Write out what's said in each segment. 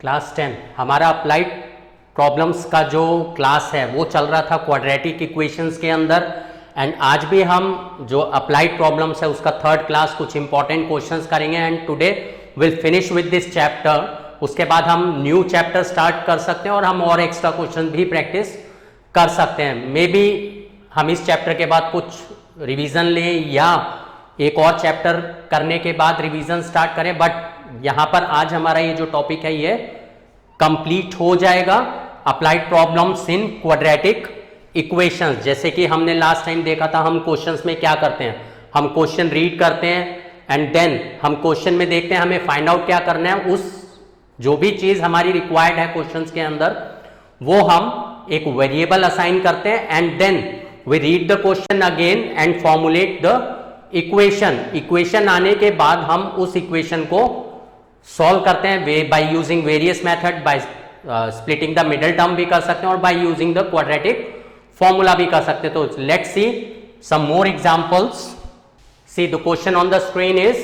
Class 10 हमारा applied problems का जो क्लास है वो चल रहा था क्वाड्रेटिक इक्वेशंस के अंदर। एंड आज भी हम जो अप्लाइड प्रॉब्लम्स है उसका थर्ड क्लास कुछ इंपॉर्टेंट क्वेश्चंस करेंगे and today will finish with this chapter. उसके बाद हम न्यू चैप्टर स्टार्ट कर सकते हैं और हम और एक्स्ट्रा क्वेश्चन भी प्रैक्टिस कर सकते हैं। मे बी हम इस चैप्टर के बाद कुछ रिवीजन लें या एक और चैप्टर करने के बाद रिवीजन स्टार्ट करें, बट यहाँ पर आज हमारा ये जो टॉपिक है ये कंप्लीट हो जाएगा। Applied problems in quadratic equations, जैसे कि हमने लास्ट टाइम देखा था, हम क्वेश्चंस में क्या करते हैं, हम क्वेश्चन रीड करते हैं एंड देन हम क्वेश्चन में देखते हैं हमें फाइंड आउट क्या करना है। उस जो भी चीज हमारी रिक्वायर्ड है क्वेश्चंस के अंदर वो हम एक वेरिएबल असाइन करते हैं and then we read the question again and formulate the equation. Equation आने के बाद हम उस इक्वेशन को सॉल्व करते हैं by using various method, by splitting the middle term भी कर सकते हैं और by using the quadratic formula भी कर सकते हैं। तो let's see some more examples. See the question on the screen is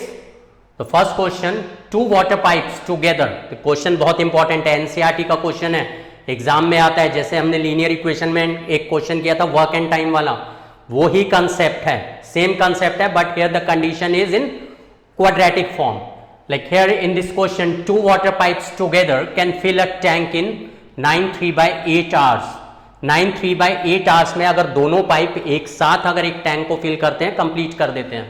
the first question, two water pipes together. Question बहुत इंपॉर्टेंट है, एनसीईआरटी का क्वेश्चन है, एग्जाम में आता है। जैसे हमने लीनियर इक्वेशन में एक क्वेश्चन किया था वर्क एंड टाइम वाला, वो ही कंसेप्ट है, सेम कंसेप्ट है, but here the condition is in quadratic form. Like here in this question, two water pipes together can fill a tank in 9 3/8 hours. 9 3/8 hours में अगर दोनों pipe एक साथ अगर एक टैंक को फिल करते हैं, कंप्लीट कर देते हैं।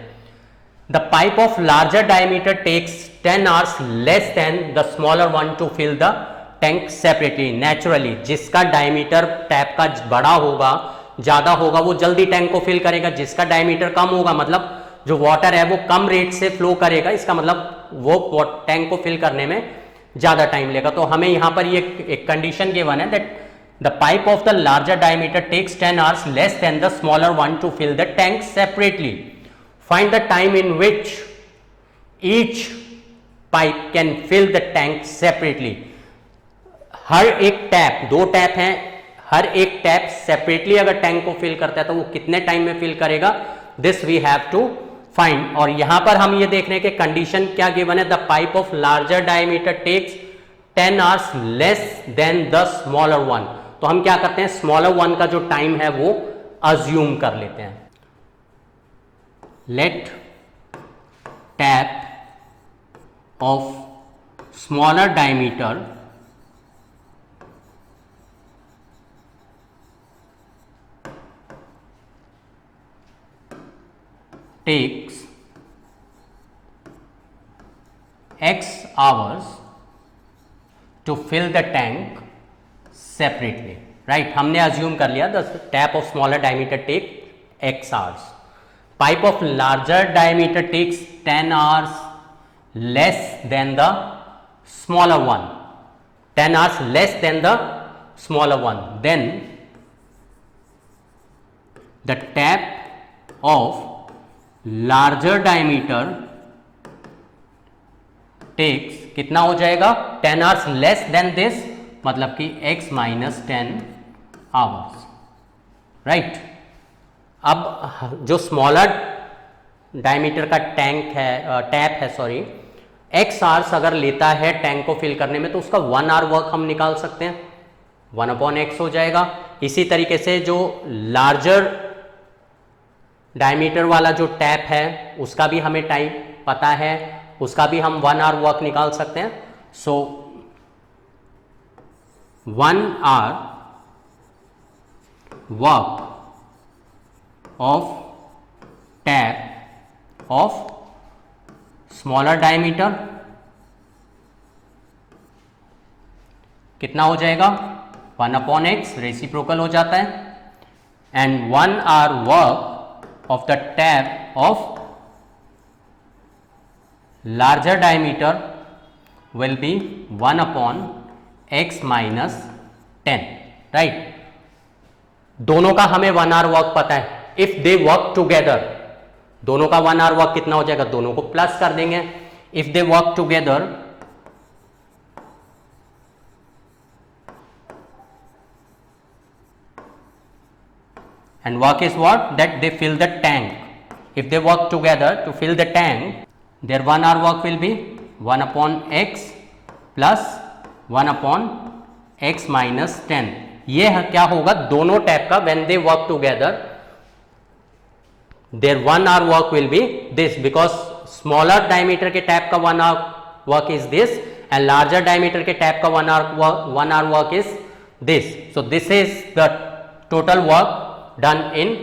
The pipe of larger diameter takes 10 hours less than the smaller one to fill the tank separately. Naturally, जिसका डायमीटर टैप का बड़ा होगा, ज्यादा होगा, वो जल्दी टैंक को फिल करेगा। जिसका डायमीटर कम होगा, मतलब जो वाटर है वो कम रेट से फ्लो करेगा, इसका मतलब वो टैंक को फिल करने में ज्यादा टाइम लेगा। तो हमें यहां पर ये एक कंडीशन गिवन है that the pipe of the larger diameter takes 10 hours less than the smaller one to fill the tank separately. Find the time in which each pipe can fill the tank separately. हर एक tap, दो tap हैं, हर एक tap separately अगर tank को fill करता है तो वो कितने टाइम में फिल करेगा, this we have to find. और यहां पर हम ये देख रहे हैं कि कंडीशन क्या गिवन है, the pipe of larger diameter takes 10 hours less than the smaller one. तो हम क्या करते हैं, स्मॉलर वन का जो टाइम है वो अज्यूम कर लेते हैं। Let tap of smaller diameter takes x hours to fill the tank separately, right? हमने assume कर लिया the tap of smaller diameter take x hours. Pipe of larger diameter takes 10 hours less than the smaller one. 10 hours less than the smaller one. Then the tap of larger diameter takes कितना हो जाएगा, 10 hours less then this, मतलब कि x minus 10 hours, right. अब जो smaller diameter का tank है, tap है सॉरी, x hours अगर लेता है टैंक को फिल करने में तो उसका 1 hour वर्क हम निकाल सकते हैं, 1/x हो जाएगा। इसी तरीके से जो लार्जर डायमीटर वाला जो टैप है उसका भी हमें टाइम पता है, उसका भी हम 1 hour वर्क निकाल सकते हैं। सो 1 hour work of tap of smaller diameter कितना हो जाएगा, 1/x, रेसिप्रोकल हो जाता है। And 1 hour work of the tap of larger diameter will be 1/x minus 10, right? दोनों का हमें 1 hour वर्क पता है। if they work together, दोनों का 1 hour वर्क कितना हो जाएगा, दोनों को प्लस कर देंगे। if they work together and work is what, that they fill the tank. If they work together to fill the tank, their 1 hour work will be 1/x plus 1/x minus 10। ये क्या होगा दोनों type का, when they work together there 1 hour work will be this, because smaller diameter के type का 1 hour work is this and larger diameter के type का 1 hour work is this. So this is the total work done in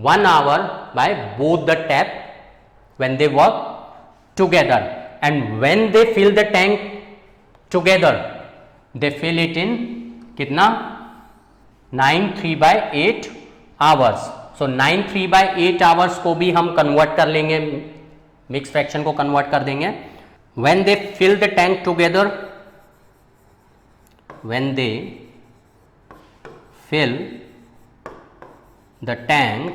1 hour by both the tap when they work together. And when they fill the tank together, they fill it in कितना 9/3/8 hours. So 9/3/8 hours को भी हम convert कर लेंगे, mix fraction को convert कर देंगे. When they fill the tank together, when they fill the tank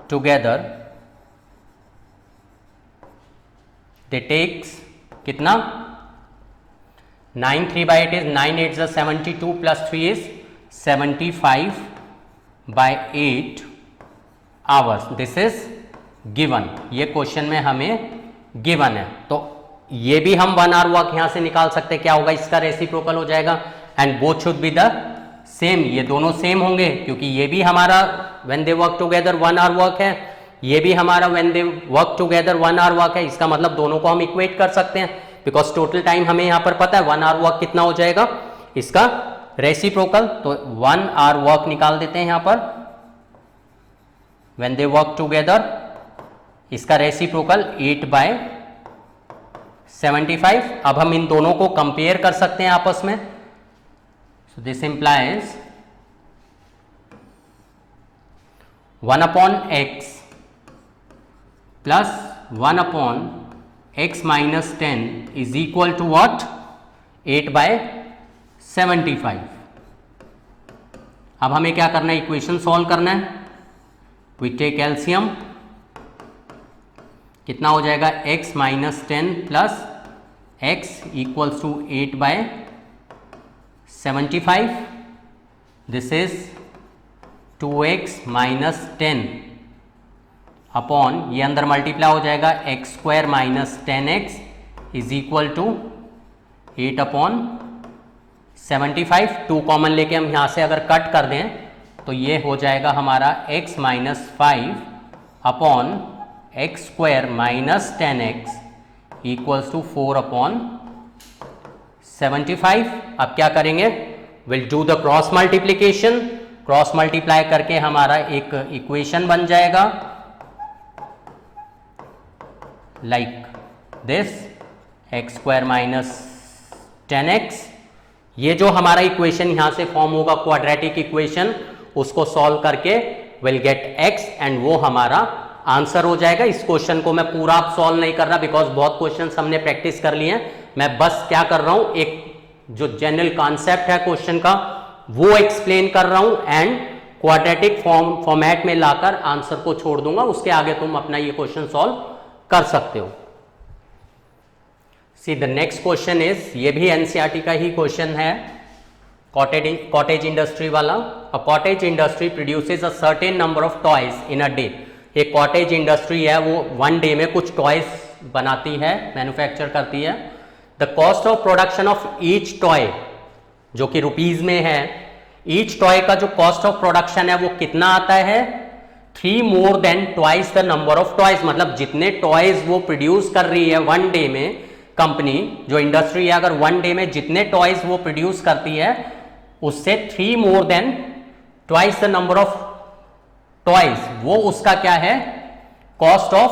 together, they takes कितना 9/3/8 is 9/8 is 72 plus 3 is 75/8 hours. This is given. ये क्वेश्चन में हमें गिवन है, तो ये भी हम 1 आवर वर्क यहां से निकाल सकते हैं. क्या होगा, इसका रेसिप्रोकल हो जाएगा and both should be the same. ये दोनों सेम होंगे क्योंकि ये भी हमारा when they work together 1 hour work है, ये भी हमारा when they work together 1 hour work है. इसका मतलब दोनों को हम इक्वेट कर सकते हैं बिकॉज टोटल टाइम हमें यहां पर पता है 1 आवर वर्क कितना हो जाएगा, इसका रेसिप्रोकल. तो 1 आवर वर्क निकाल देते हैं यहां पर व्हेन दे वर्क टुगेदर, इसका रेसिप्रोकल 8/75. अब हम इन दोनों को कंपेयर कर सकते हैं आपस में. So this implies 1/x plus 1/x minus 10 is equal to what 8/75. अब हमें क्या करना है, इक्वेशन सॉल्व करना है. वी टेक एलसीएम, कितना हो जाएगा x minus 10 plus x equals to 8/75. This is 2x minus 10 upon, ये अंदर मल्टीप्लाई हो जाएगा x² minus 10x is equal to 8/75. 2 common लेके हम यहां से अगर कट कर दें तो ये हो जाएगा हमारा x minus 5 upon x² minus 10x equals to 4/75. अब क्या करेंगे, will do the cross multiplication. Cross multiply करके हमारा एक इक्वेशन बन जाएगा like this x² minus 10x. ये जो हमारा इक्वेशन यहां से फॉर्म होगा क्वाड्रेटिक इक्वेशन, उसको सॉल्व करके विल गेट x एंड वो हमारा आंसर हो जाएगा. इस क्वेश्चन को मैं पूरा आप सॉल्व नहीं कर रहा बिकॉज बहुत क्वेश्चंस हमने प्रैक्टिस कर लिए हैं. मैं बस क्या कर रहा हूं, एक जो जनरल कॉन्सेप्ट है क्वेश्चन का वो एक्सप्लेन कर रहा हूं एंड क्वाड्रेटिक फॉर्मेट में लाकर आंसर को छोड़ दूंगा. उसके आगे तुम अपना ये क्वेश्चन सॉल्व कर सकते हो. See the next question is, ये भी एनसीईआरटी का ही क्वेश्चन है, कॉटेज इंडस्ट्री वाला. A cottage industry produces a certain number of toys in a day. एक कॉटेज इंडस्ट्री है वो 1 डे में कुछ टॉयज बनाती है, मैन्युफैक्चर करती है. The cost of production of each toy, जो कि रुपीज में है, ईच टॉय का जो कॉस्ट ऑफ प्रोडक्शन है वो कितना आता है, 3 more than twice the number of toys. मतलब जितने टॉयज वो प्रोड्यूस कर रही है 1 डे में, कंपनी जो इंडस्ट्री है अगर 1 डे में जितने टॉयज वो प्रोड्यूस करती है उससे 3 more than twice the number of toys, वो उसका क्या है, cost of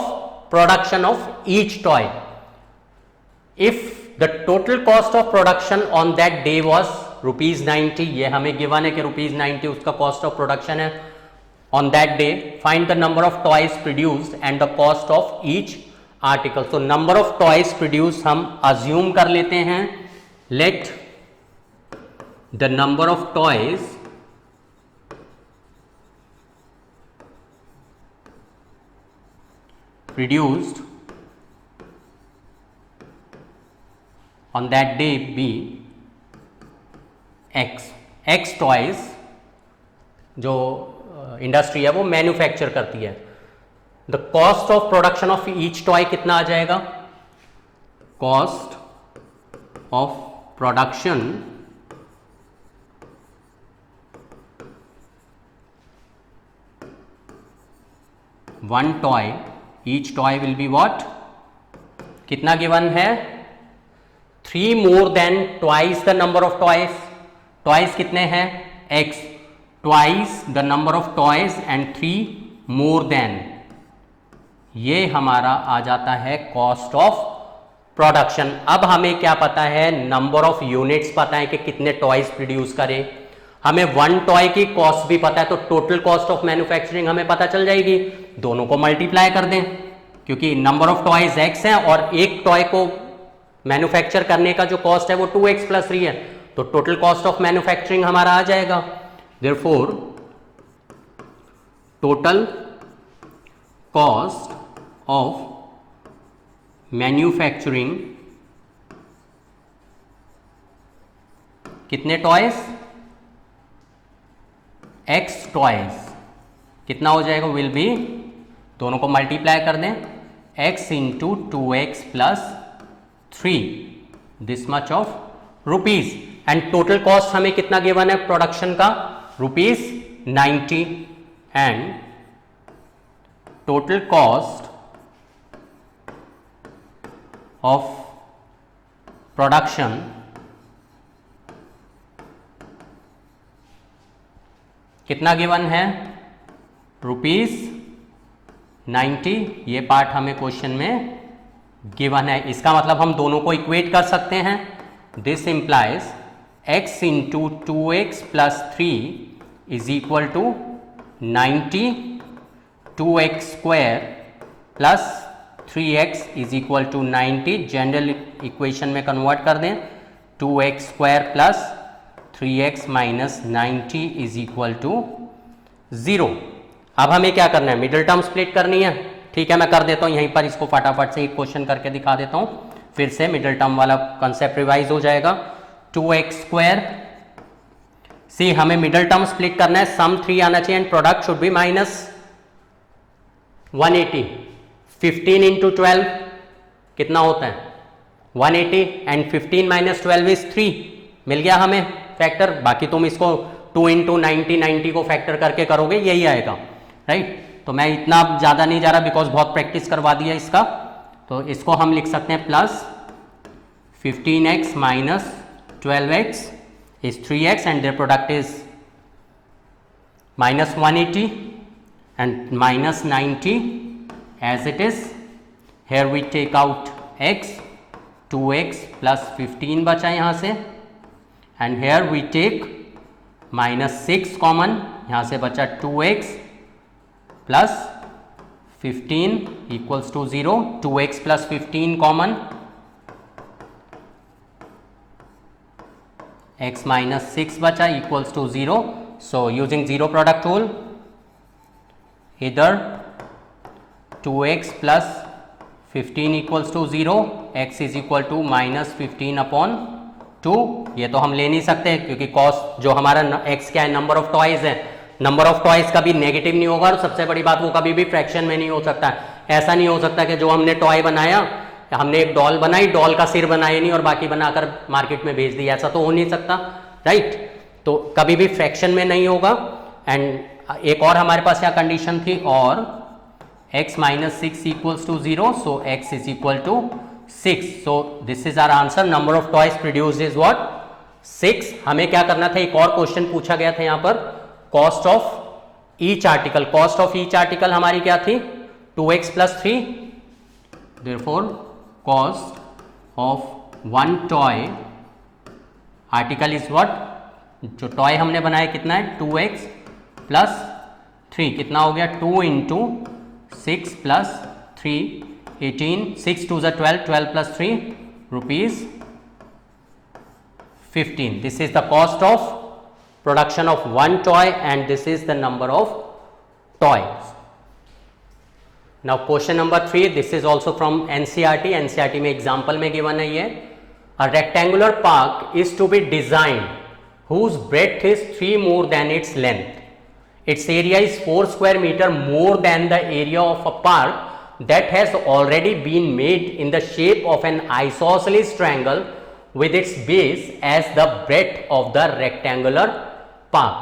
production of each toy. If the total cost of production on that day was ₹90, ये हमें गिवन है कि ₹90 उसका कॉस्ट ऑफ प्रोडक्शन है on that day. Find the number of toys produced and the cost of each article. तो number of toys produce हम assume कर लेते हैं. Let the number of toys produced on that day be x toys जो industry है वो manufacture करती है. The cost of production of each toy कितना आ जाएगा, cost of production one toy, each toy will be what? कितना given है? 3 more than twice the number of toys. Toys कितने हैं? x, twice the number of toys and 3 more than, ये हमारा आ जाता है कॉस्ट ऑफ प्रोडक्शन। अब हमें क्या पता है? नंबर ऑफ यूनिट्स पता है कि कितने टॉयज प्रोड्यूस करें, हमें वन टॉय की कॉस्ट भी पता है, तो टोटल कॉस्ट ऑफ मैन्युफैक्चरिंग हमें पता चल जाएगी। दोनों को मल्टीप्लाई कर दें, क्योंकि नंबर ऑफ टॉयज x है और एक टॉय को मैन्युफैक्चर करने का जो कॉस्ट है वो 2x + 3 है, तो टोटल कॉस्ट ऑफ मैन्युफैक्चरिंग हमारा आ जाएगा। Therefore total cost of manufacturing कितने टॉयज? x टॉयज, कितना हो जाएगा? विल बी, दोनों को मल्टीप्लाई कर दें, x into 2x + 3, this much of rupees. And total cost हमें कितना गिवन है प्रोडक्शन का? ₹90। And total cost of production कितना गिवन है? ₹90। ये पार्ट हमें क्वेश्चन में गिवन है। इसका मतलब हम दोनों को इक्वेट कर सकते हैं। This implies x into 2x + 3 is equal to 90, 2x² + 3x is equal to 90। General equation में कन्वर्ट कर दें, 2x² + 3x - 90 is equal to 0। अब हमें क्या करना है? मिडिल टर्म स्प्लिट करनी है। ठीक है, मैं कर देता हूं यहीं पर, इसको फटाफट से एक क्वेश्चन करके दिखा देता हूं, फिर से मिडिल टर्म वाला कंसेप्ट रिवाइज हो जाएगा। 2x², सी हमें मिडिल टर्म स्प्लिट करना है, सम 3 आना चाहिए and product should be -180। 15 into 12 कितना होता है? 180 एंड 15 - 12 इज 3। मिल गया हमें फैक्टर। बाकी तुम इसको 2 इंटू 90 को फैक्टर करके करोगे, यही आएगा, राइट। तो मैं इतना ज़्यादा नहीं जा रहा, बिकॉज बहुत प्रैक्टिस करवा दिया इसका। तो इसको हम लिख सकते हैं +15x - 12x is 3x and their product is -180 and -90 as it is. Here we take out x, 2x + 15 बचा यहाँ से, and here we take -6 common, यहाँ से बचा 2x + 15 = 0, 2x + 15 कॉमन, x - 6 बचा = 0। So using zero product rule, either 2x + 15 = 0, x is equal to -15/2। ये तो हम ले नहीं सकते, क्योंकि कॉस्ट जो हमारा x क्या है? नंबर ऑफ टॉयज है। नंबर ऑफ टॉयज कभी नेगेटिव नहीं होगा, और सबसे बड़ी बात वो कभी भी फ्रैक्शन में नहीं हो सकता। ऐसा नहीं हो सकता कि जो हमने टॉय बनाया, हमने एक डॉल बनाई, डॉल का सिर बनाया नहीं और बाकी बनाकर मार्केट में भेज दिया, ऐसा तो हो नहीं सकता, राइट। तो कभी भी फ्रैक्शन में नहीं होगा। एंड एक और हमारे पास यहाँ कंडीशन थी, और x - 6 = 0, so x is equal to 6। so this is our answer, number of toys produced is what? 6। हमें क्या करना था? एक और क्वेश्चन पूछा गया था यहाँ पर, cost of each article. Cost of each article हमारी क्या थी? 2x + 3। therefore cost of one toy article is what? जो टॉय हमने बनाया कितना है? 2x + 3, कितना हो गया? 2 into 6 + 3, 18, 6 2 = 12, 12 + 3 ₹15। This is the cost of production of one toy and this is the number of toys. Now question number 3, this is also from NCERT। NCERT में example में गिवन है ये, a rectangular park is to be designed whose breadth is 3 more than its length. Its area is 4 square meter more than the area of a park that has already been made in the shape of an isosceles triangle with its base as the breadth of the rectangular path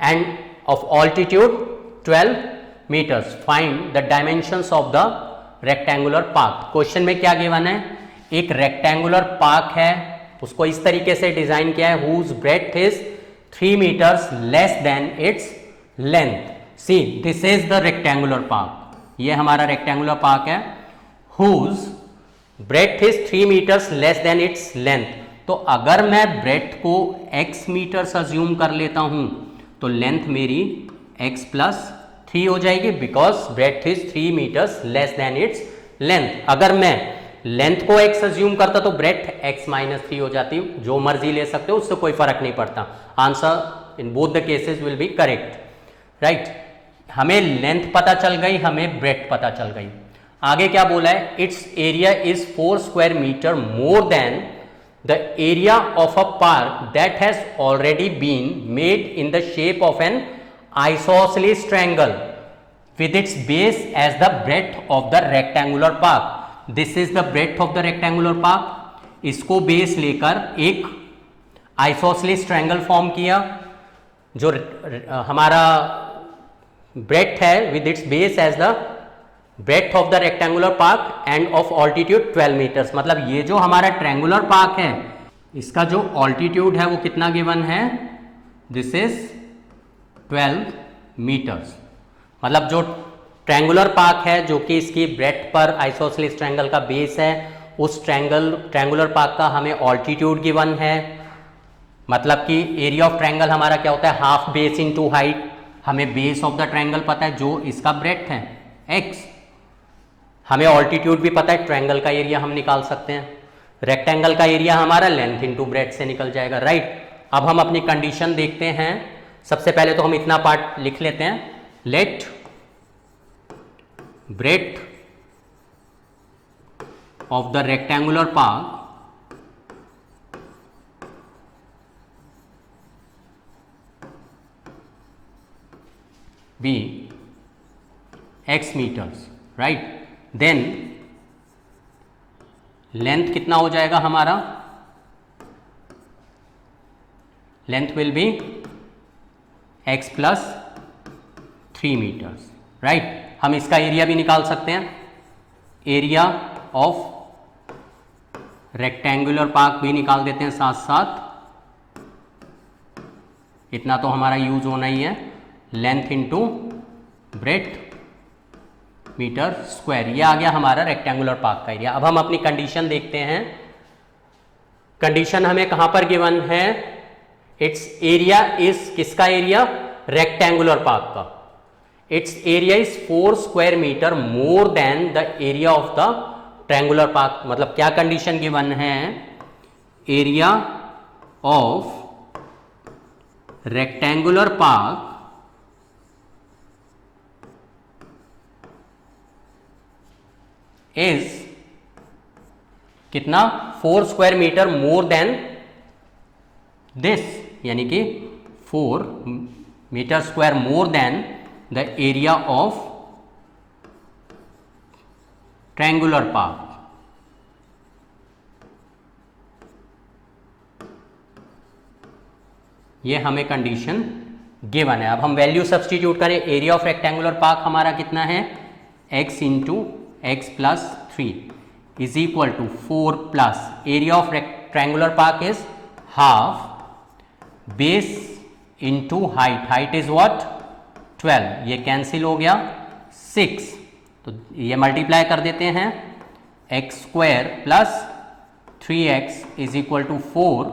and of altitude 12 meters. Find the dimensions of the rectangular path. Question में क्या given है, एक rectangular path है, उसको इस तरीके से design किया है, whose breadth is 3 meters less than its length. See, this is the rectangular path. ये हमारा रेक्टेंगुलर पाथ है, whose breadth is 3 meters less than its length. तो अगर मैं breadth को x मीटर्स अज्यूम कर लेता हूं तो लेंथ मेरी x प्लस 3 हो जाएगी, because breadth is 3 meters less than its length. अगर मैं लेंथ को x अज्यूम करता तो ब्रेथ x माइनस 3 हो जाती, जो मर्जी ले सकते हो, उससे कोई फर्क नहीं पड़ता. Answer in both the cases will be correct, right. हमें लेंथ पता चल गई, हमें ब्रेथ पता चल गई. आगे क्या बोला है, its area is 4 square metre more than the area of a park that has already been made in the shape of an isosceles triangle with its base as the breadth of the rectangular path. This is the breadth of the rectangular path. इसको base लेकर एक isosceles triangle form किया, जो हमारा breadth है with its base as the breadth of the rectangular path and of altitude 12 meters. मतलब ये जो हमारा ट्रायंगुलर पाथ है, इसका जो ऑल्टीट्यूड है वो कितना गिवन है, दिस इज 12 मीटर्स. मतलब जो ट्रायंगुलर पाथ है, जो कि इसकी ब्रेथ पर आइसोसेलेस ट्रायंगल का बेस है, उस ट्रायंगुलर पाथ का हमें ऑल्टीट्यूड गिवन है. मतलब कि एरिया ऑफ ट्रायंगल हमारा क्या होता है, हाफ बेस इनटू हाइट. हमें बेस ऑफ द ट्रायंगल पता है जो इसका ब्रेथ है x, हमें ऑल्टीट्यूड भी पता है, ट्रायंगल का एरिया हम निकाल सकते हैं. रेक्टेंगल का एरिया हमारा लेंथ इनटू ब्रेथ से निकल जाएगा, राइट. अब हम अपनी कंडीशन देखते हैं. सबसे पहले तो हम इतना पार्ट लिख लेते हैं. Let breadth of the rectangular path be x meters, right. Then length कितना हो जाएगा हमारा, length will be x plus 3 meters, right. हम इसका एरिया भी निकाल सकते हैं. एरिया ऑफ रेक्टेंगुलर पाथ भी निकाल देते हैं साथ साथ. इतना तो हमारा यूज होना ही है, length into breadth metre square. ये आ गया हमारा रेक्टेंगुलर पाथ का एरिया. अब हम अपनी कंडीशन देखते हैं. कंडीशन हमें कहां पर गिवन है, इट्स एरिया इज, किसका एरिया, रेक्टेंगुलर पाथ का. Its area is 4 square meter more than the area of the triangular path. मतलब क्या कंडीशन गिवन है, area of rectangular path is कितना, 4 square metre more than this, यानी कि 4 metre square more than the area of triangular path. ये हमें condition given है. अब हम वैल्यू सब्सटीट्यूट करें. एरिया ऑफ रेक्टेंगुलर पाथ हमारा कितना है, x into x plus 3 is equal to 4 plus area of triangular path is half base into height. Height is what, 12. ये कैंसिल हो गया, 6. तो ये मल्टीप्लाई कर देते हैं, x square plus 3x is equal to 4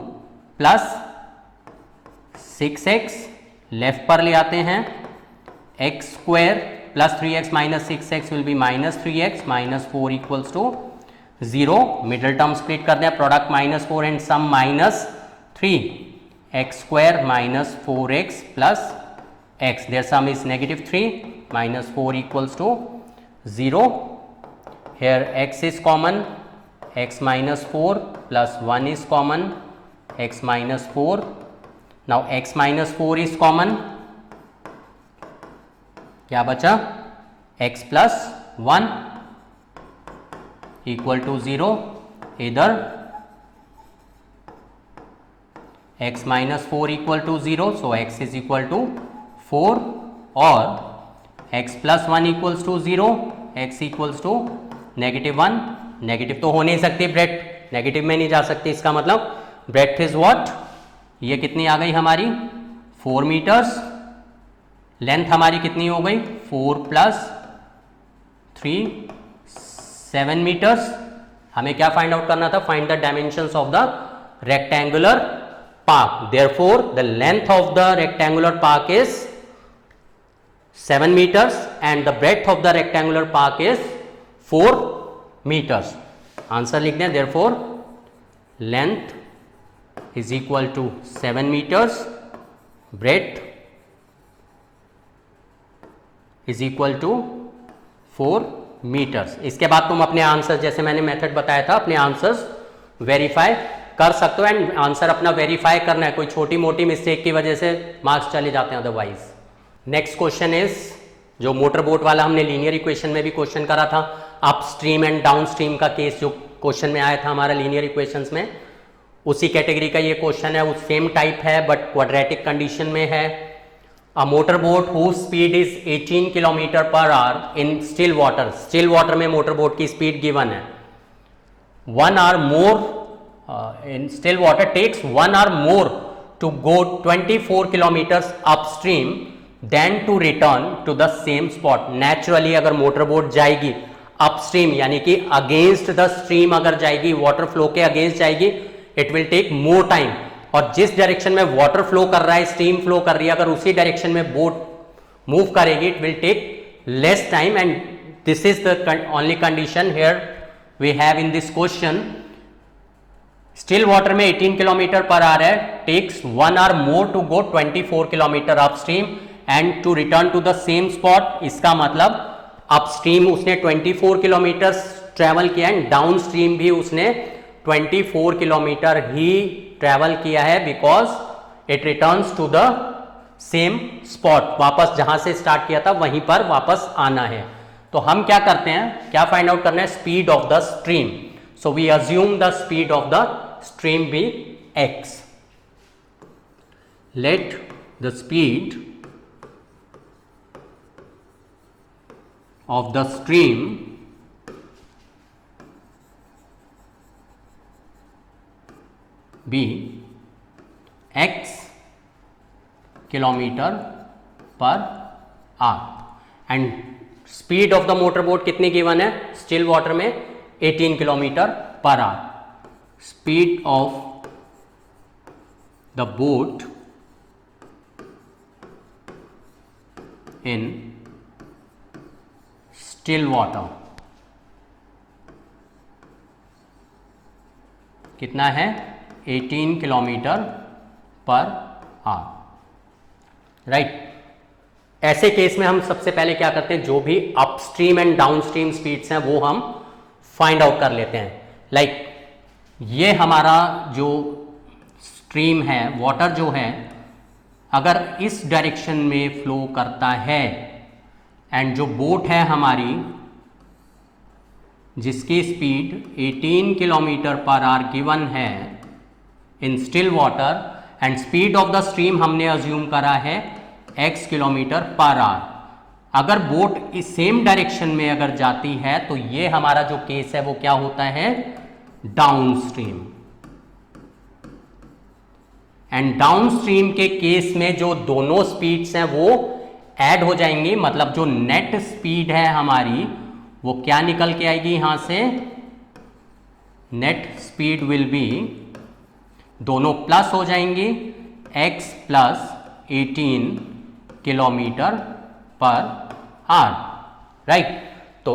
plus 6x. Left पर ले आते हैं, x square plus 3x minus 6x will be minus 3x minus 4 equals to 0. Middle term split कर दें, product minus 4 and sum minus 3. X square minus 4x plus x, their sum is negative 3 minus 4 equals to 0. Here x is common, x minus 4 plus 1 is common, x minus 4. Now x minus 4 is common, क्या बचा, x plus 1. Equal to 0, इधर x minus 4 equal to 0, so x is equal to 4, और x plus 1 equals to 0, x equals to -1। Negative तो हो नहीं सकती breath, negative में नहीं जा सकती, इसका मतलब ब्रेथ इज व्हाट, ये कितनी आ गई हमारी 4 मीटर्स। लेंथ हमारी कितनी हो गई 4 प्लस 3 7 मीटर्स। हमें क्या फाइंड आउट करना था, find the dimensions of the rectangular park. Therefore the length of the rectangular park is 7 meters and the breadth of the rectangular park is 4 meters. Answer लिख दें, therefore length is equal to 7 meters, breadth is equal to 4 meters. इसके बाद तुम अपने answer, जैसे मैंने method बताया था, अपने आंसर्स वेरीफाई कर सकते हो, एंड आंसर अपना वेरीफाई करना है, कोई छोटी मोटी मिस्टेक की वजह से मार्क्स चले जाते हैं अदरवाइज। नेक्स्ट क्वेश्चन इज, जो मोटर बोट वाला हमने लीनियर इक्वेशन में भी क्वेश्चन करा था, up stream and down stream का केस जो क्वेश्चन में आया था हमारा लीनियर इक्वेशंस में, उसी कैटेगरी का ये क्वेश्चन है। वो सेम टाइप है बट क्वाड्रेटिक कंडीशन में है। A motor boat who speed is 18 kilometre per our in still water, still water में मोटर बोट की स्पीड गिवन है। 1 hour more in still water takes 1 hour more to go 24 kilometers upstream than to return to the same spot. Naturally अगर motor boat जाएगी upstream यानी कि against the stream अगर जाएगी, water flow के against जाएगी, it will take more time. और जिस डायरेक्शन में वाटर फ्लो कर रहा है, स्ट्रीम फ्लो कर रही है, अगर उसी डायरेक्शन में बोट मूव करेगी, it will take less time. And this is the only condition here we have in this question. Still water में 18 किलोमीटर पर आवर है, takes 1 hour more to go 24 kilometre upstream and to return to the same spot. इसका मतलब upstream उसने 24 kilometre travel किया and downstream भी उसने 24 kilometre ही travel किया है, because it returns to the same spot. वापस जहां से स्टार्ट किया था वहीं पर वापस आना है। तो हम क्या करते हैं, क्या फाइंड आउट करना है, speed of the stream. So we assume the speed of the stream be x. Let the speed of the stream be x kilometre per hour and speed of the motor boat कितनी given है, still water में 18 kilometre per hour. Speed of the boat in still water कितना है, 18 kilometre per our, right. ऐसे case में हम सबसे पहले क्या करते हैं, जो भी अपस्ट्रीम एंड डाउनस्ट्रीम स्पीड्स हैं वो हम फाइंड आउट कर लेते हैं। लाइक ये हमारा जो स्ट्रीम है, वाटर जो है, अगर इस डायरेक्शन में फ्लो करता है एंड जो बोट है हमारी जिसकी speed 18 kilometre per hour given है in still water and speed of the stream हमने अज्यूम करा है x किलोमीटर पर आवर, अगर बोट इस सेम डायरेक्शन में अगर जाती है तो ये हमारा जो केस है वो क्या होता है, down stream. And down stream के केस में जो दोनों स्पीड्स हैं वो ऐड हो जाएंगी, मतलब जो नेट स्पीड है हमारी वो क्या निकल के आएगी यहां से, नेट स्पीड विल बी, दोनों प्लस हो जाएंगी, x plus 18 kilometre per our, right. तो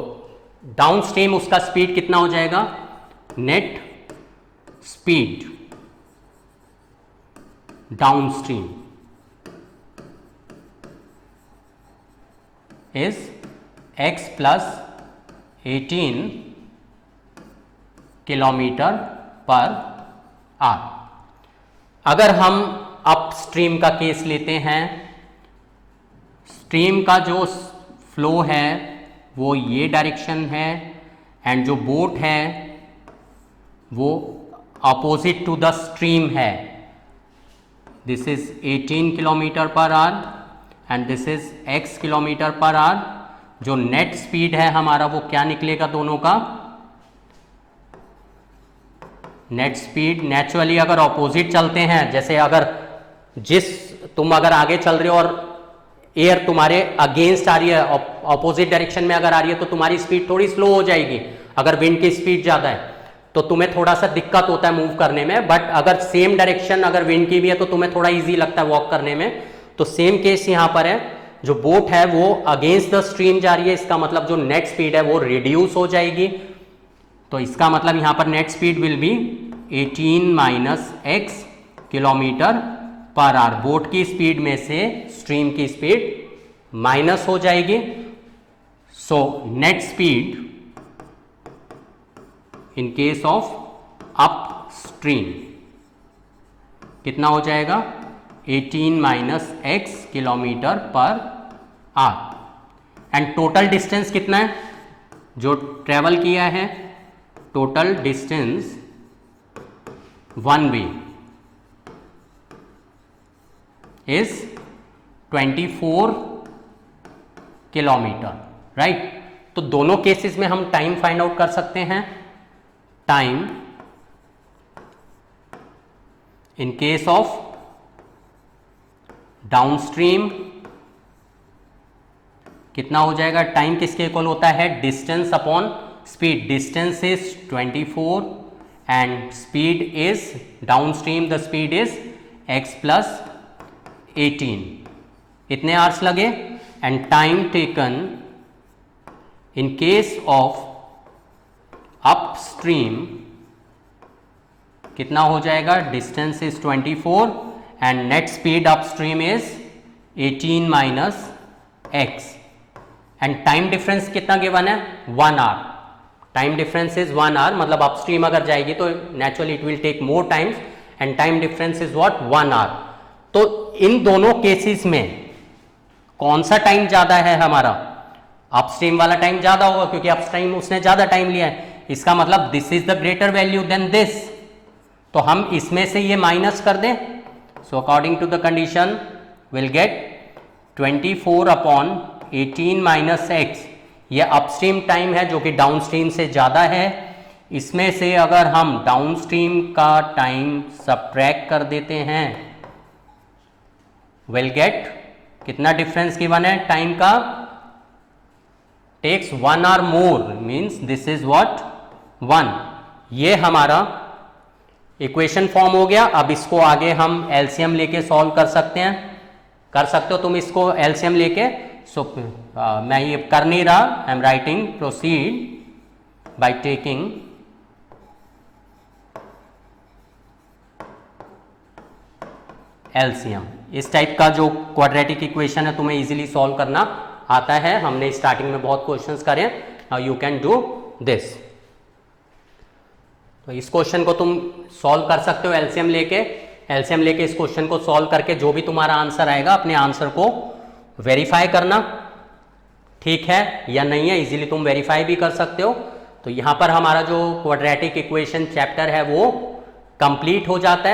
डाउन स्ट्रीम उसका स्पीड कितना हो जाएगा, net speed down stream is x plus 18 kilometre per hour. अगर हम अप स्ट्रीम का केस लेते हैं, स्ट्रीम का जो फ्लो है वो ये डायरेक्शन है एंड जो बोट है वो अपोजिट टू द स्ट्रीम है, this is 18 kilometre per hour and this is x kilometre per our. जो नेट स्पीड है हमारा वो क्या निकलेगा दोनों का? नेट स्पीड नेचुरली अगर ऑपोजिट चलते हैं, जैसे अगर तुम अगर आगे चल रहे हो और एयर तुम्हारे अगेंस्ट आ रही है, ऑपोजिट डायरेक्शन में अगर आ रही है, तो तुम्हारी स्पीड थोड़ी स्लो हो जाएगी। अगर विंड की स्पीड ज़्यादा है तो तुम्हें थोड़ा सा दिक्कत होता है मूव करने में, बट अगर सेम डायरेक्शन अगर विंड की भी है तो तुम्हें थोड़ा ईजी लगता है वॉक करने में। तो सेम केस यहाँ पर है, जो बोट है वो अगेंस्ट द स्ट्रीम जा रही है, इसका मतलब जो नेट स्पीड है वो रिड्यूस हो जाएगी। तो इसका मतलब यहाँ पर net speed will be 18 minus x kilometre per our. Boat की स्पीड में से स्ट्रीम की स्पीड माइनस हो जाएगी। So net speed in case of up stream कितना हो जाएगा? 18 minus x kilometre per hour. And total distance कितना है जो ट्रेवल किया है? Total distance one way is 24 kilometre, right. तो दोनों केसेस में हम टाइम फाइंड आउट कर सकते हैं। Time in case of downstream कितना हो जाएगा? टाइम किसके इक्वल होता है? Distance upon speed. Distance is 24 and speed is downstream, the speed is x plus 18। इतने आवर्स लगे। And time taken in case of upstream कितना हो जाएगा? Distance is 24 and net speed upstream is 18 minus x। And time difference कितना given है? 1 hour. Time difference is 1 our, मतलब upstream अगर जाएगी तो naturally it will take more times and time difference is what? 1 hour. तो इन दोनों cases में कौन सा टाइम ज्यादा है हमारा? अपस्ट्रीम वाला टाइम ज्यादा होगा क्योंकि अपस्ट्रीम उसने ज्यादा टाइम लिया है। इसका मतलब this is the greater value than this. तो हम इसमें से ये माइनस कर दें। So according to the condition will get 24 upon 18 minus x। ये अपस्ट्रीम टाइम है जो कि डाउनस्ट्रीम से ज़्यादा है। इसमें से अगर हम डाउनस्ट्रीम का टाइम सब्ट्रैक्ट कर देते हैं विल गेट कितना डिफरेंस गिवन है टाइम का? Takes 1 hour more, means this is what? 1। ये हमारा इक्वेशन फॉर्म हो गया। अब इसको आगे हम एलसीएम लेके सॉल्व कर सकते हैं। कर सकते हो तुम इसको एलसीएम लेके। मैं ये कर नहीं रहा, I am writing proceed by taking LCM. इस टाइप का जो क्वाड्रेटिक इक्वेशन है तुम्हें इजीली सॉल्व करना आता है। हमने स्टार्टिंग में बहुत क्वेश्चंस करे, now you can do this. तो इस क्वेश्चन को तुम सॉल्व कर सकते हो एलसीएम लेके। एलसीएम लेके इस क्वेश्चन को सॉल्व करके जो भी तुम्हारा आंसर आएगा अपने आंसर को वेरीफाई करना, ठीक है या नहीं है। इजीली तुम वेरीफाई भी कर सकते हो। तो यहाँ पर हमारा जो क्वाड्रेटिक इक्वेशन चैप्टर है वो कंप्लीट हो जाता है।